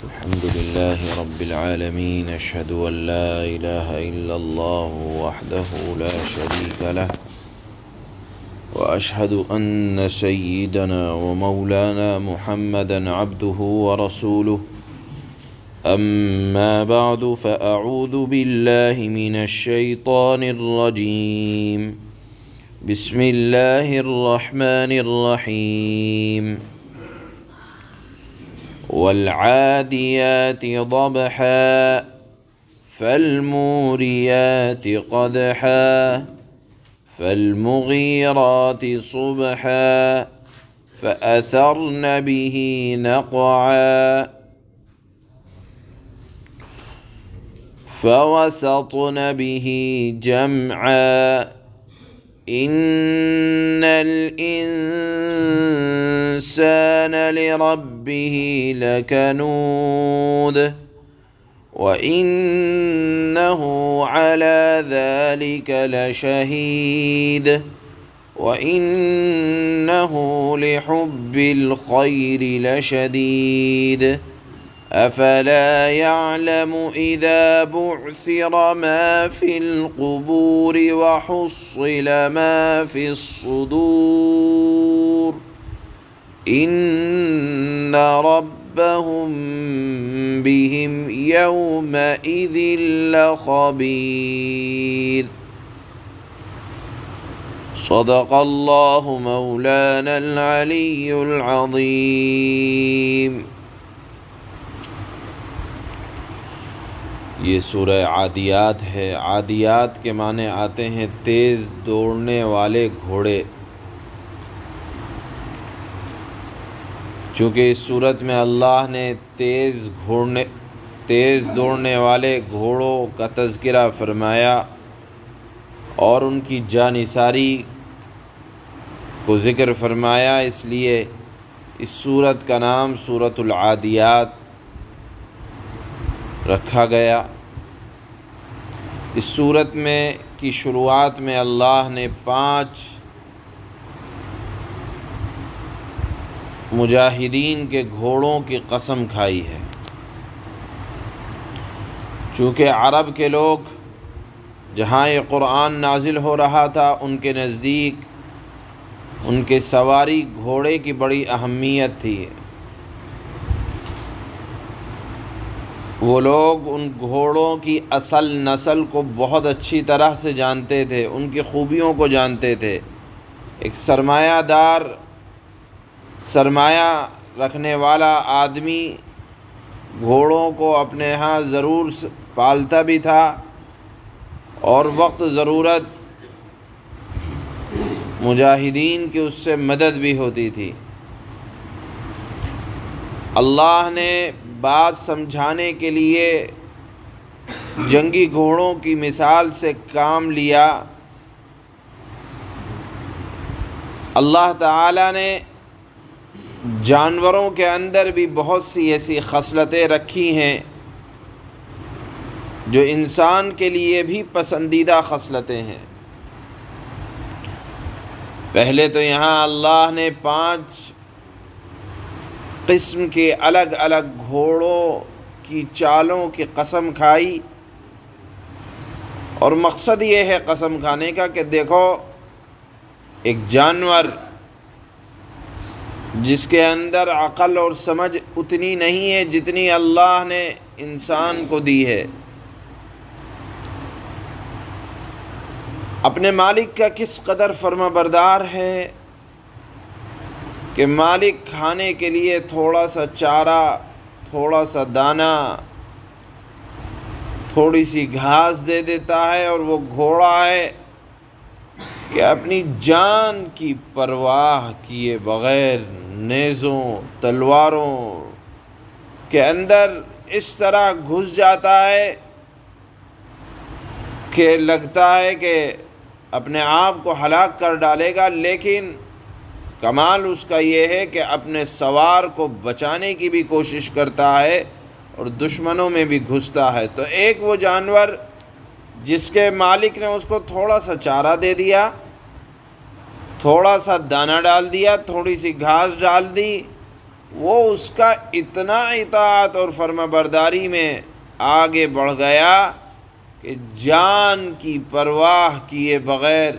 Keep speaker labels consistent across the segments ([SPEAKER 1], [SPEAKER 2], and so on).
[SPEAKER 1] الحمد لله رب العالمين، أشهد أن لا إله إلا الله وحده لا شريك له، وأشهد أن سيدنا ومولانا محمدا عبده ورسوله. أما بعد، فأعوذ بالله من الشيطان الرجيم. بسم الله الرحمن الرحيم. والعاديات ضبحا فالموريات قدحا فالمغيرات صبحا فأثرن به نقعا فوسطن به جمعا إن الإنسان لربه لكنود وإنه على ذلك لشهيد وإنه لحب الخير لشديد أفلا يعلم إذا بعثر ما في القبور وحصل ما في الصدور إن ربهم بهم يومئذ لخبير. صدق الله مولانا العلي العظيم. یہ سورہ عادیات ہے۔ عادیات کے معنی آتے ہیں تیز دوڑنے والے گھوڑے۔ چونکہ اس صورت میں اللہ نے تیز دوڑنے والے گھوڑوں کا تذکرہ فرمایا اور ان کی جانثاری کو ذکر فرمایا، اس لیے اس سورت کا نام سورۃ العادیات رکھا گیا۔ اس سورت میں کی شروعات میں اللہ نے 5 مجاہدین کے گھوڑوں کی قسم کھائی ہے۔ چونکہ عرب کے لوگ جہاں یہ قرآن نازل ہو رہا تھا ان کے نزدیک ان کے سواری گھوڑے کی بڑی اہمیت تھی۔ وہ لوگ ان گھوڑوں کی اصل نسل کو بہت اچھی طرح سے جانتے تھے، ان کی خوبیوں کو جانتے تھے۔ ایک سرمایہ رکھنے والا آدمی گھوڑوں کو اپنے ہاں ضرور پالتا بھی تھا اور وقت ضرورت مجاہدین کی اس سے مدد بھی ہوتی تھی۔ اللہ نے بات سمجھانے کے لیے جنگی گھوڑوں کی مثال سے کام لیا۔ اللہ تعالیٰ نے جانوروں کے اندر بھی بہت سی ایسی خصلتیں رکھی ہیں جو انسان کے لیے بھی پسندیدہ خصلتیں ہیں۔ پہلے تو یہاں اللہ نے 5 قسم کے الگ الگ گھوڑوں کی چالوں کی قسم کھائی، اور مقصد یہ ہے قسم کھانے کا کہ دیکھو ایک جانور جس کے اندر عقل اور سمجھ اتنی نہیں ہے جتنی اللہ نے انسان کو دی ہے، اپنے مالک کا کس قدر فرما بردار ہے کہ مالک کھانے کے لیے تھوڑا سا چارہ، تھوڑا سا دانہ، تھوڑی سی گھاس دے دیتا ہے، اور وہ گھوڑا ہے کہ اپنی جان کی پرواہ کیے بغیر نیزوں تلواروں کے اندر اس طرح گھس جاتا ہے کہ لگتا ہے کہ اپنے آپ کو ہلاک کر ڈالے گا، لیکن کمال اس کا یہ ہے کہ اپنے سوار کو بچانے کی بھی کوشش کرتا ہے اور دشمنوں میں بھی گھستا ہے۔ تو ایک وہ جانور جس کے مالک نے اس کو تھوڑا سا چارہ دے دیا، تھوڑا سا دانہ ڈال دیا، تھوڑی سی گھاس ڈال دی، وہ اس کا اتنا اطاعت اور فرما برداری میں آگے بڑھ گیا کہ جان کی پرواہ کیے بغیر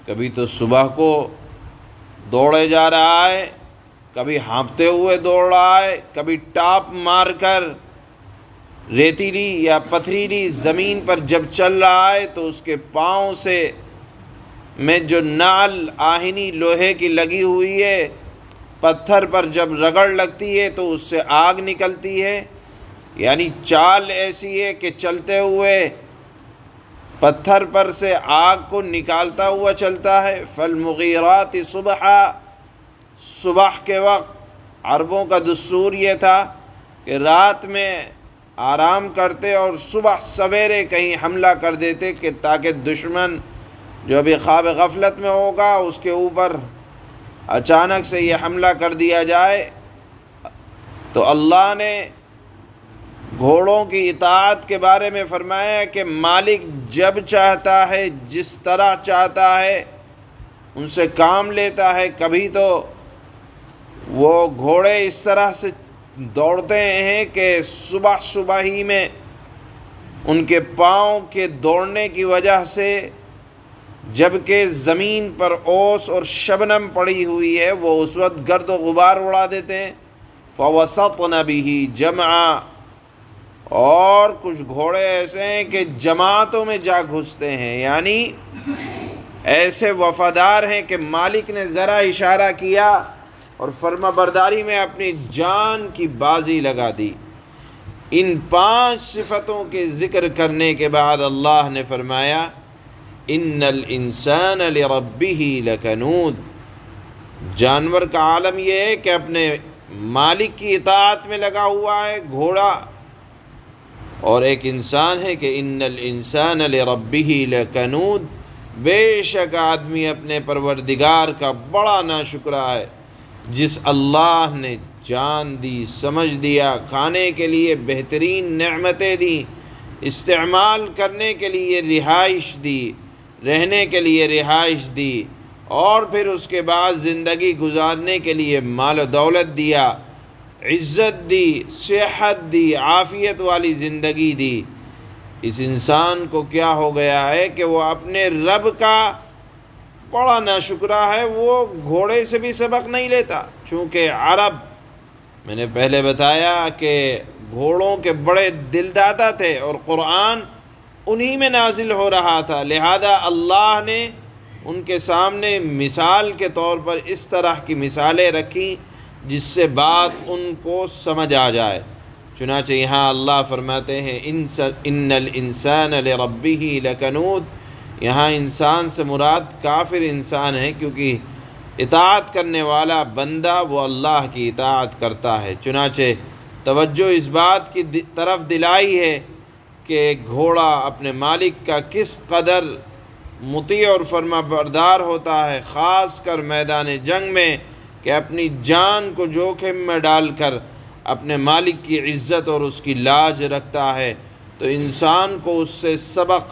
[SPEAKER 1] کبھی تو صبح کو دوڑے جا رہا ہے، کبھی ہانپتے ہوئے دوڑ رہا ہے، کبھی ٹاپ مار کر ریتیلی یا پتھریلی زمین پر جب چل رہا ہے تو اس کے پاؤں سے میں جو نعل آہنی لوہے کی لگی ہوئی ہے، پتھر پر جب رگڑ لگتی ہے تو اس سے آگ نکلتی ہے، یعنی چال ایسی ہے کہ چلتے ہوئے پتھر پر سے آگ کو نکالتا ہوا چلتا ہے۔ فالمغیرات صبحا، صبح کے وقت عربوں کا دستور یہ تھا کہ رات میں آرام کرتے اور صبح سویرے کہیں حملہ کر دیتے کہ تاکہ دشمن جو ابھی خواب غفلت میں ہوگا اس کے اوپر اچانک سے یہ حملہ کر دیا جائے۔ تو اللہ نے گھوڑوں کی اطاعت کے بارے میں فرمایا کہ مالک جب چاہتا ہے، جس طرح چاہتا ہے ان سے کام لیتا ہے۔ کبھی تو وہ گھوڑے اس طرح سے دوڑتے ہیں کہ صبح صبح ہی میں ان کے پاؤں کے دوڑنے کی وجہ سے، جب کہ زمین پر اوس اور شبنم پڑی ہوئی ہے، وہ اس وقت گرد و غبار اڑا دیتے ہیں۔ فوسطن بہ جمعا، اور کچھ گھوڑے ایسے ہیں کہ جماعتوں میں جا گھستے ہیں، یعنی ایسے وفادار ہیں کہ مالک نے ذرا اشارہ کیا اور فرما برداری میں اپنی جان کی بازی لگا دی۔ ان 5 صفتوں کے ذکر کرنے کے بعد اللہ نے فرمایا ان الانسان لربہ لکنود، جانور کا عالم یہ ہے کہ اپنے مالک کی اطاعت میں لگا ہوا ہے گھوڑا، اور ایک انسان ہے کہ ان الانسان لربہ لکنود، بے شک آدمی اپنے پروردگار کا بڑا ناشکرا ہے، جس اللہ نے جان دی، سمجھ دیا، کھانے کے لیے بہترین نعمتیں دی، استعمال کرنے کے لیے رہائش دی، رہنے کے لیے رہائش دی، اور پھر اس کے بعد زندگی گزارنے کے لیے مال و دولت دیا، عزت دی، صحت دی، عافیت والی زندگی دی۔ اس انسان کو کیا ہو گیا ہے کہ وہ اپنے رب کا بڑا ناشکرا ہے، وہ گھوڑے سے بھی سبق نہیں لیتا، چونکہ عرب، میں نے پہلے بتایا کہ گھوڑوں کے بڑے دلدادہ تھے اور قرآن انہی میں نازل ہو رہا تھا، لہذا اللہ نے ان کے سامنے مثال کے طور پر اس طرح کی مثالیں رکھی جس سے بات ان کو سمجھ آ جائے۔ چنانچہ یہاں اللہ فرماتے ہیں ان الانسان لربہ لکنود، یہاں انسان سے مراد کافر انسان ہے، کیونکہ اطاعت کرنے والا بندہ وہ اللہ کی اطاعت کرتا ہے۔ چنانچہ توجہ اس بات کی طرف دلائی ہے کہ گھوڑا اپنے مالک کا کس قدر مطیع اور فرما بردار ہوتا ہے، خاص کر میدان جنگ میں، کہ اپنی جان کو جوخم میں ڈال کر اپنے مالک کی عزت اور اس کی لاج رکھتا ہے۔ تو انسان کو اس سے سبق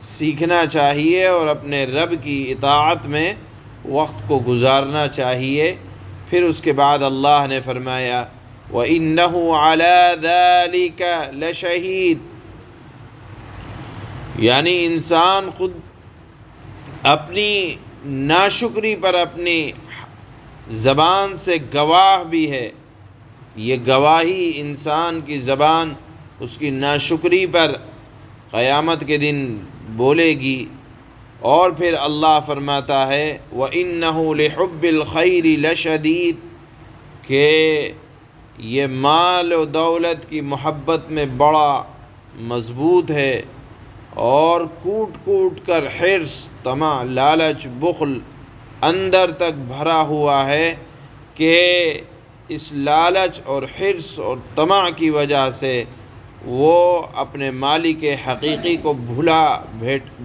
[SPEAKER 1] سیکھنا چاہیے اور اپنے رب کی اطاعت میں وقت کو گزارنا چاہیے۔ پھر اس کے بعد اللہ نے فرمایا وَإِنَّهُ عَلَى ذَلِكَ لَشَهِيدٌ، یعنی انسان خود اپنی ناشکری پر اپنی زبان سے گواہ بھی ہے۔ یہ گواہی انسان کی زبان اس کی ناشکری پر قیامت کے دن بولے گی۔ اور پھر اللہ فرماتا ہے وَإِنَّهُ لِحُبِّ الْخَيْرِ لَشَدِيدٌ، کہ یہ مال و دولت کی محبت میں بڑا مضبوط ہے، اور کوٹ کوٹ کر حرص، طمع، لالچ، بخل اندر تک بھرا ہوا ہے کہ اس لالچ اور حرص اور طمع کی وجہ سے وہ اپنے مالک حقیقی کو بھلا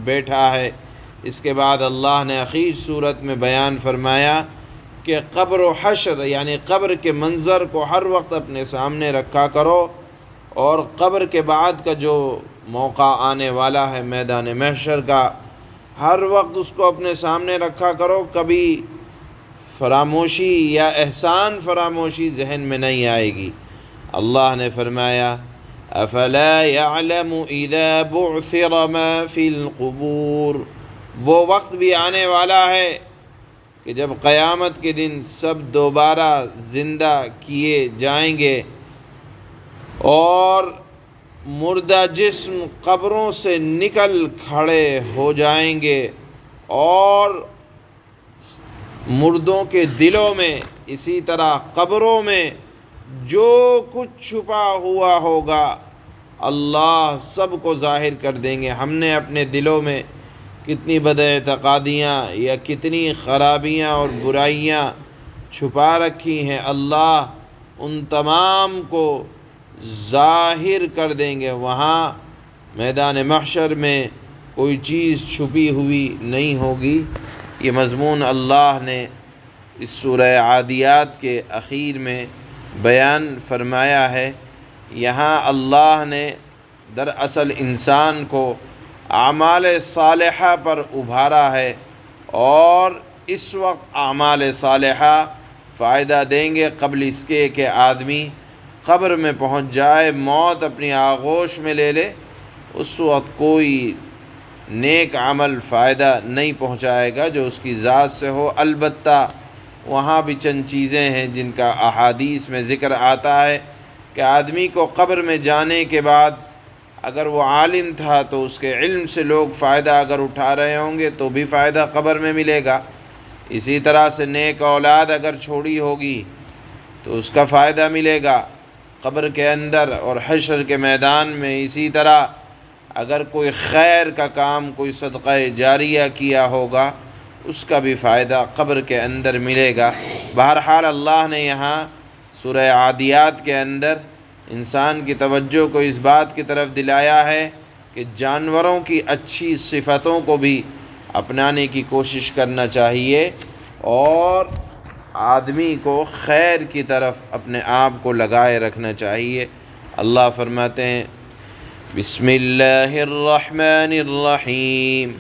[SPEAKER 1] بیٹھا ہے۔ اس کے بعد اللہ نے اخیر صورت میں بیان فرمایا کہ قبر و حشر، یعنی قبر کے منظر کو ہر وقت اپنے سامنے رکھا کرو، اور قبر کے بعد کا جو موقع آنے والا ہے میدان محشر کا، ہر وقت اس کو اپنے سامنے رکھا کرو۔ کبھی فراموشی یا احسان فراموشی ذہن میں نہیں آئے گی۔ اللہ نے فرمایا افلا يعلم اذا بعثر ما في القبور، وہ وقت بھی آنے والا ہے کہ جب قیامت کے دن سب دوبارہ زندہ کیے جائیں گے اور مردہ جسم قبروں سے نکل کھڑے ہو جائیں گے، اور مردوں کے دلوں میں اسی طرح قبروں میں جو کچھ چھپا ہوا ہوگا اللہ سب کو ظاہر کر دیں گے۔ ہم نے اپنے دلوں میں کتنی بد اعتقادیاں یا کتنی خرابیاں اور برائیاں چھپا رکھی ہیں، اللہ ان تمام کو ظاہر کر دیں گے۔ وہاں میدان محشر میں کوئی چیز چھپی ہوئی نہیں ہوگی۔ یہ مضمون اللہ نے اس سورہ عادیات کے اخیر میں بیان فرمایا ہے۔ یہاں اللہ نے دراصل انسان کو اعمال صالحہ پر ابھارا ہے، اور اس وقت اعمال صالحہ فائدہ دیں گے قبل اس کے کہ آدمی قبر میں پہنچ جائے، موت اپنی آغوش میں لے لے، اس وقت کوئی نیک عمل فائدہ نہیں پہنچائے گا جو اس کی ذات سے ہو۔ البتہ وہاں بھی چند چیزیں ہیں جن کا احادیث میں ذکر آتا ہے کہ آدمی کو قبر میں جانے کے بعد اگر وہ عالم تھا تو اس کے علم سے لوگ فائدہ اگر اٹھا رہے ہوں گے تو بھی فائدہ قبر میں ملے گا۔ اسی طرح سے نیک اولاد اگر چھوڑی ہوگی تو اس کا فائدہ ملے گا قبر کے اندر اور حشر کے میدان میں۔ اسی طرح اگر کوئی خیر کا کام، کوئی صدقہ جاریہ کیا ہوگا، اس کا بھی فائدہ قبر کے اندر ملے گا۔ بہرحال اللہ نے یہاں سورہ عادیات کے اندر انسان کی توجہ کو اس بات کی طرف دلایا ہے کہ جانوروں کی اچھی صفتوں کو بھی اپنانے کی کوشش کرنا چاہیے، اور آدمی کو خیر کی طرف اپنے آپ کو لگائے رکھنا چاہیے۔ اللہ فرماتے ہیں بسم اللہ الرحمن الرحیم،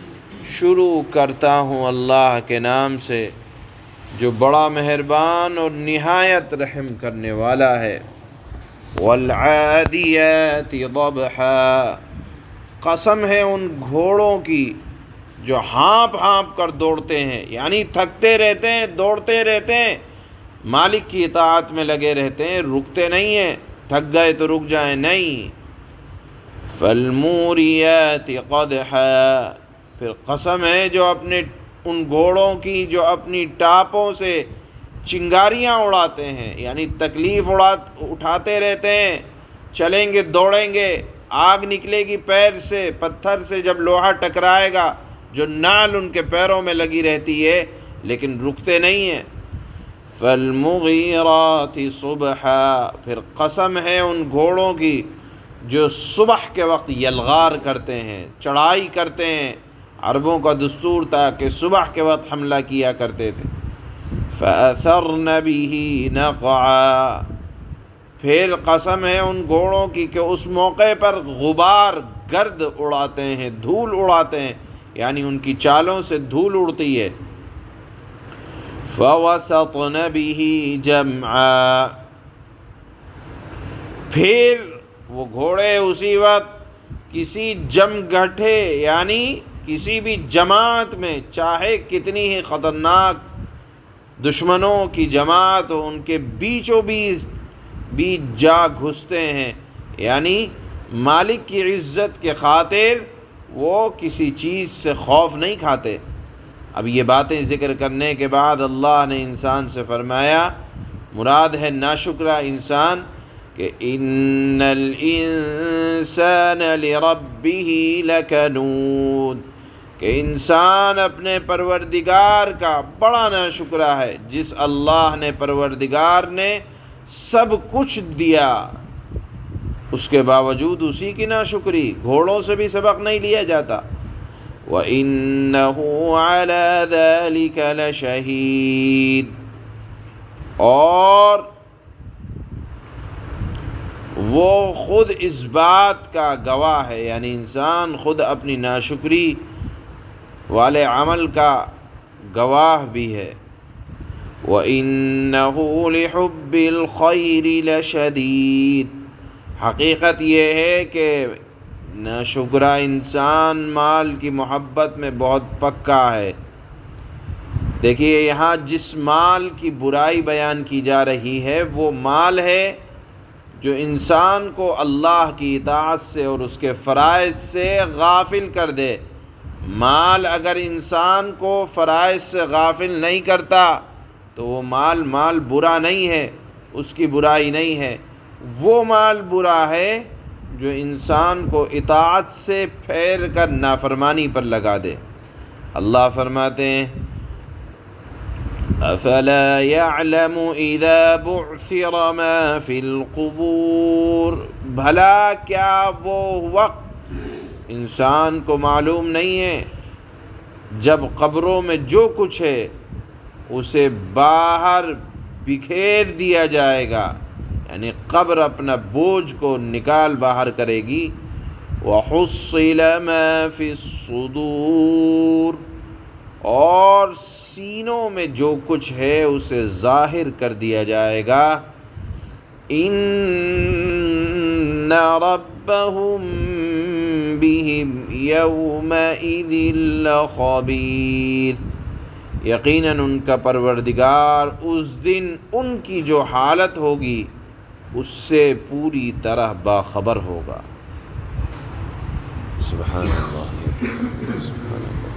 [SPEAKER 1] شروع کرتا ہوں اللہ کے نام سے جو بڑا مہربان اور نہایت رحم کرنے والا ہے۔ والعادیات ضبحا، قسم ہے ان گھوڑوں کی جو ہانپ ہانپ کر دوڑتے ہیں، یعنی تھکتے رہتے ہیں، دوڑتے رہتے ہیں، مالک کی اطاعت میں لگے رہتے ہیں، رکتے نہیں ہیں، تھک گئے تو رک جائیں نہیں۔ فالموریات قدحا، پھر قسم ہے جو اپنے ان گھوڑوں کی جو اپنی ٹاپوں سے چنگاریاں اڑاتے ہیں، یعنی تکلیف اٹھاتے رہتے ہیں، چلیں گے دوڑیں گے، آگ نکلے گی پیر سے، پتھر سے جب لوہا ٹکرائے گا جو نال ان کے پیروں میں لگی رہتی ہے، لیکن رکتے نہیں ہیں۔ فالمغیرات صبحا، پھر قسم ہے ان گھوڑوں کی جو صبح کے وقت یلغار کرتے ہیں، چڑھائی کرتے ہیں۔ عربوں کا دستور تھا کہ صبح کے وقت حملہ کیا کرتے تھے۔ فأثرن به نقعا، پھر قسم ہے ان گھوڑوں کی کہ اس موقع پر غبار، گرد اڑاتے ہیں، دھول اڑاتے ہیں، یعنی ان کی چالوں سے دھول اڑتی ہے۔ فوسطن به جمعا، پھر وہ گھوڑے اسی وقت کسی جمگھٹے یعنی کسی بھی جماعت میں، چاہے کتنی ہی خطرناک دشمنوں کی جماعت ہو، ان کے بیچوں بیچ جا گھستے ہیں، یعنی مالک کی عزت کے خاطر وہ کسی چیز سے خوف نہیں کھاتے۔ اب یہ باتیں ذکر کرنے کے بعد اللہ نے انسان سے فرمایا، مراد ہے ناشکرہ انسان، کہ ان الانسان لربہ لکنود، کہ انسان اپنے پروردگار کا بڑا ناشکرہ ہے۔ جس اللہ نے پروردگار نے سب کچھ دیا، اس کے باوجود اسی کی ناشکری، گھوڑوں سے بھی سبق نہیں لیا جاتا۔ وَإِنَّهُ عَلَى ذَلِكَ لَشَهِيدٌ، اور وہ خود اس بات کا گواہ ہے، یعنی انسان خود اپنی ناشکری والے عمل کا گواہ بھی ہے۔ وَإِنَّهُ لِحُبِّ الْخَيْرِ لَشَدِيدٌ، حقیقت یہ ہے کہ ناشکرا انسان مال کی محبت میں بہت پکا ہے۔ دیکھیے یہاں جس مال کی برائی بیان کی جا رہی ہے وہ مال ہے جو انسان کو اللہ کی اطاعت سے اور اس کے فرائض سے غافل کر دے۔ مال اگر انسان کو فرائض سے غافل نہیں کرتا تو وہ مال برا نہیں ہے، اس کی برائی نہیں ہے۔ وہ مال برا ہے جو انسان کو اطاعت سے پھیر کر نافرمانی پر لگا دے۔ اللہ فرماتے ہیں افلا يعلم اذا بعثر ما في القبور، بھلا کیا وہ وقت انسان کو معلوم نہیں ہے جب قبروں میں جو کچھ ہے اسے باہر بکھیر دیا جائے گا، یعنی قبر اپنا بوجھ کو نکال باہر کرے گی۔ وحصل ما في الصدور، اور سینوں میں جو کچھ ہے اسے ظاہر کر دیا جائے گا۔ ان ربهم بهم يومئذ لخبیر، یقیناً ان کا پروردگار اس دن ان کی جو حالت ہوگی اس سے پوری طرح باخبر ہوگا۔ سبحان اللہ، سبحان اللہ۔